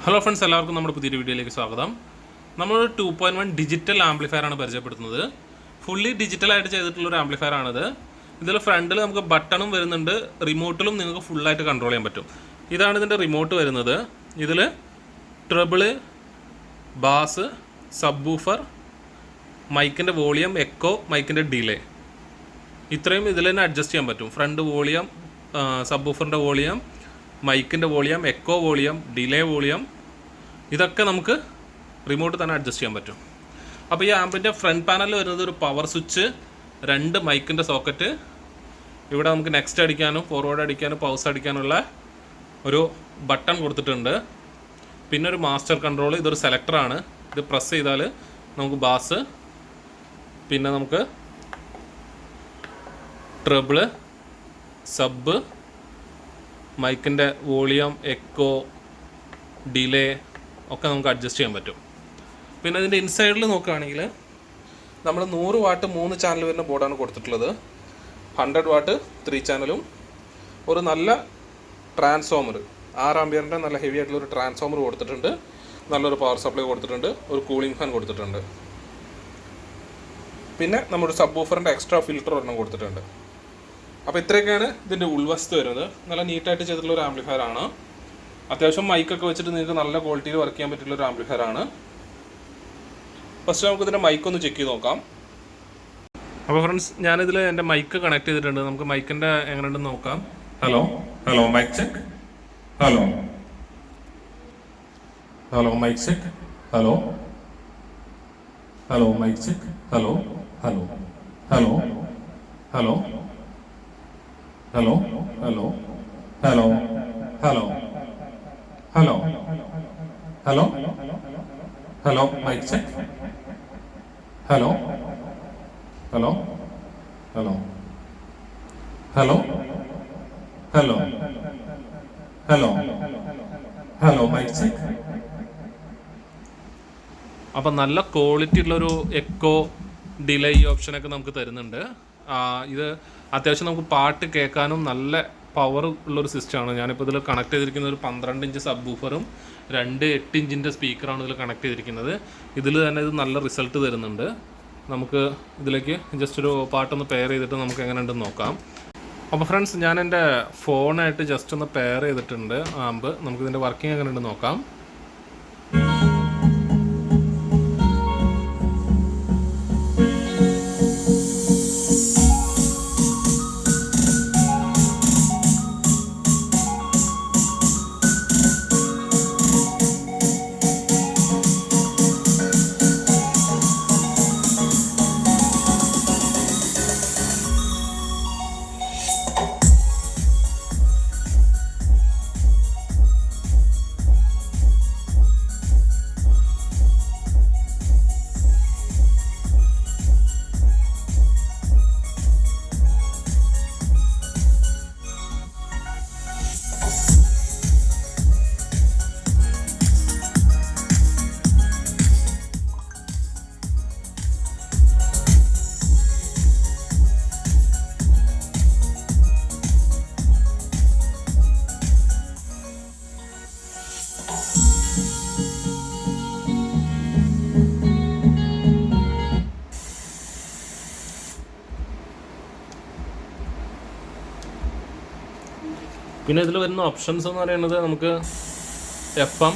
Hello friends, എല്ലാവർക്കും നമ്മുടെ പുതിയൊരു വീഡിയോയിലേക്ക് സ്വാഗതം. നമ്മൾ 2.1 ഡിജിറ്റൽ ആംപ്ലിഫയർ ആണ് പരിചയപ്പെടുത്തുന്നത്. ഫുള്ളി ഡിജിറ്റലായിട്ട് ചെയ്തിട്ടുള്ളൊരു ആംപ്ലിഫയർ ആണിത്. ഇതിൽ ഫ്രണ്ടിൽ നമുക്ക് ബട്ടണും വരുന്നുണ്ട്, റിമോട്ടിലും നിങ്ങൾക്ക് ഫുള്ളായിട്ട് കൺട്രോൾ ചെയ്യാൻ പറ്റും. ഇതാണ് ഇതിൻ്റെ റിമോട്ട് വരുന്നത്. ഇതിൽ ട്രബിള്, ബാസ്, സബ് വൂഫർ, മൈക്കിൻ്റെ വോളിയം, എക്കോ, മൈക്കിൻ്റെ ഡിലേ, ഇത്രയും ഇതിൽ തന്നെ അഡ്ജസ്റ്റ് ചെയ്യാൻ പറ്റും. ഫ്രണ്ട് വോളിയം, സബ് വൂഫറിൻ്റെ വോളിയം, മൈക്കിൻ്റെ volume, echo volume, delay volume, ഇതൊക്കെ നമുക്ക് റിമോട്ട് തന്നെ അഡ്ജസ്റ്റ് ചെയ്യാൻ പറ്റും. അപ്പോൾ ഈ ആമ്പിൻ്റെ ഫ്രണ്ട് പാനലിൽ വരുന്നത് ഒരു പവർ സ്വിച്ച്, 2 മൈക്കിൻ്റെ സോക്കറ്റ്, ഇവിടെ നമുക്ക് നെക്സ്റ്റ് അടിക്കാനും ഫോർവേഡ് അടിക്കാനും പൗസ് അടിക്കാനുള്ള ഒരു ബട്ടൺ കൊടുത്തിട്ടുണ്ട്. പിന്നെ ഒരു മാസ്റ്റർ കൺട്രോൾ, ഇതൊരു സെലക്ടറാണ്. ഇത് പ്രസ് ചെയ്താൽ നമുക്ക് ബാസ്, പിന്നെ നമുക്ക് ട്രബിള്, സബ്, മൈക്കിൻ്റെ വോളിയം, എക്കോ, ഡിലേ ഒക്കെ നമുക്ക് അഡ്ജസ്റ്റ് ചെയ്യാൻ പറ്റും. പിന്നെ ഇതിൻ്റെ ഇൻസൈഡിൽ നോക്കുകയാണെങ്കിൽ നമ്മൾ 100 വാട്ട് 3 ചാനൽ വരുന്ന ബോർഡാണ് കൊടുത്തിട്ടുള്ളത്. 100 വാട്ട് 3 ചാനലും, ഒരു നല്ല ട്രാൻസ്ഫോമർ 6 ആംപിയറിൻ്റെ നല്ല ഹെവി ആയിട്ടുള്ളൊരു ട്രാൻസ്ഫോമർ കൊടുത്തിട്ടുണ്ട്. നല്ലൊരു പവർ സപ്ലൈ കൊടുത്തിട്ടുണ്ട്. ഒരു കൂളിംഗ് ഫാൻ കൊടുത്തിട്ടുണ്ട്. പിന്നെ നമ്മുടെ സബ് വൂഫറിൻ്റെ എക്സ്ട്രാ ഫിൽറ്റർ ഒരെണ്ണം കൊടുത്തിട്ടുണ്ട്. അപ്പോൾ ഇത്രയൊക്കെയാണ് ഇതിൻ്റെ ഉൾവശത്ത് വരുന്നത്. നല്ല നീറ്റായിട്ട് ചെയ്തിട്ടുള്ള ഒരു ആംപ്ലിഫയർ ആണ്. അത്യാവശ്യം മൈക്കൊക്കെ വെച്ചിട്ട് നിങ്ങൾക്ക് നല്ല ക്വാളിറ്റിയിൽ വർക്ക് ചെയ്യാൻ പറ്റുള്ള ഒരു ആംപ്ലിഫയർ ആണ്. ഫസ്റ്റ് നമുക്ക് ഇതിൻ്റെ മൈക്കൊന്ന് ചെക്ക് ചെയ്ത് നോക്കാം. അപ്പോൾ ഫ്രണ്ട്സ്, ഞാനിതിൽ എൻ്റെ മൈക്ക് കണക്ട് ചെയ്തിട്ടുണ്ട്. നമുക്ക് മൈക്കിൻ്റെ എങ്ങനെയുണ്ടെന്ന് നോക്കാം. Hello hello mike check. Hello hello mike check. Hello hello mike check. Hello hello hello hello hello hello hello hello hello hello hello mike check. Hello hello hello hello hello hello hello mike check. അപ്പം നല്ല quality ഉള്ളൊരു echo, delay ഓപ്ഷനൊക്കെ നമുക്ക് തരുന്നുണ്ട്. ഇത് അത്യാവശ്യം നമുക്ക് പാട്ട് കേൾക്കാനും നല്ല പവർ ഉള്ളൊരു സിസ്റ്റമാണ്. ഞാനിപ്പോൾ ഇതിൽ കണക്ട് ചെയ്തിരിക്കുന്ന ഒരു 12 ഇഞ്ച് സബ് വൂഫറും 2 8 ഇഞ്ചിൻ്റെ സ്പീക്കറാണ് ഇതിൽ കണക്ട് ചെയ്തിരിക്കുന്നത്. ഇതിൽ തന്നെ ഇത് നല്ല റിസൾട്ട് തരുന്നുണ്ട്. നമുക്ക് ഇതിലേക്ക് ജസ്റ്റ് ഒരു പാട്ടൊന്ന് പെയർ ചെയ്തിട്ട് നമുക്ക് എങ്ങനെ ഉണ്ടെന്ന് നോക്കാം. അപ്പോൾ ഫ്രണ്ട്സ്, ഞാൻ എൻ്റെ ഫോണായിട്ട് ജസ്റ്റ് ഒന്ന് പെയർ ചെയ്തിട്ടുണ്ട് ആമ്പ്. നമുക്കിതിൻ്റെ വർക്കിംഗ് എങ്ങനെ ഉണ്ടെന്ന് നോക്കാം. പിന്നെ ഇതിൽ വരുന്ന ഓപ്ഷൻസ് എന്ന് പറയുന്നത് നമുക്ക് FM,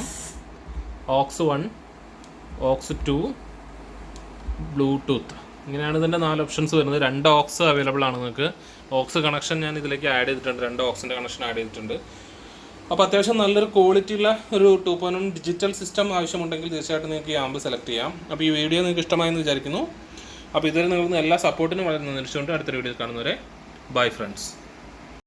OX 1, OX 2, ബ്ലൂടൂത്ത്, ഇങ്ങനെയാണ് ഇതിൻ്റെ 4 ഓപ്ഷൻസ് വരുന്നത്. 2 OX അവൈലബിൾ ആണ് നിങ്ങൾക്ക്. OX കണക്ഷൻ ഞാൻ ഇതിലേക്ക് ആഡ് ചെയ്തിട്ടുണ്ട്. 2 OXൻ്റെ കണക്ഷൻ ആഡ് ചെയ്തിട്ടുണ്ട്. അപ്പോൾ അത്യാവശ്യം നല്ലൊരു ക്വാളിറ്റിയുള്ള ഒരു 2.1 ഡിജിറ്റൽ സിസ്റ്റം ആവശ്യമുണ്ടെങ്കിൽ തീർച്ചയായിട്ടും നിങ്ങൾക്ക് ഈ ആമ്പ് സെലക്ട് ചെയ്യാം. അപ്പോൾ ഈ വീഡിയോ നിങ്ങൾക്ക് ഇഷ്ടമായെന്ന് വിചാരിക്കുന്നു. അപ്പോൾ ഇതുവരെ നിങ്ങൾക്ക് എല്ലാ സപ്പോർട്ടിനും വളരെ നന്ദി. അടുത്തൊരു വീഡിയോയിൽ കാണുന്നവരെ ബൈ ഫ്രണ്ട്സ്.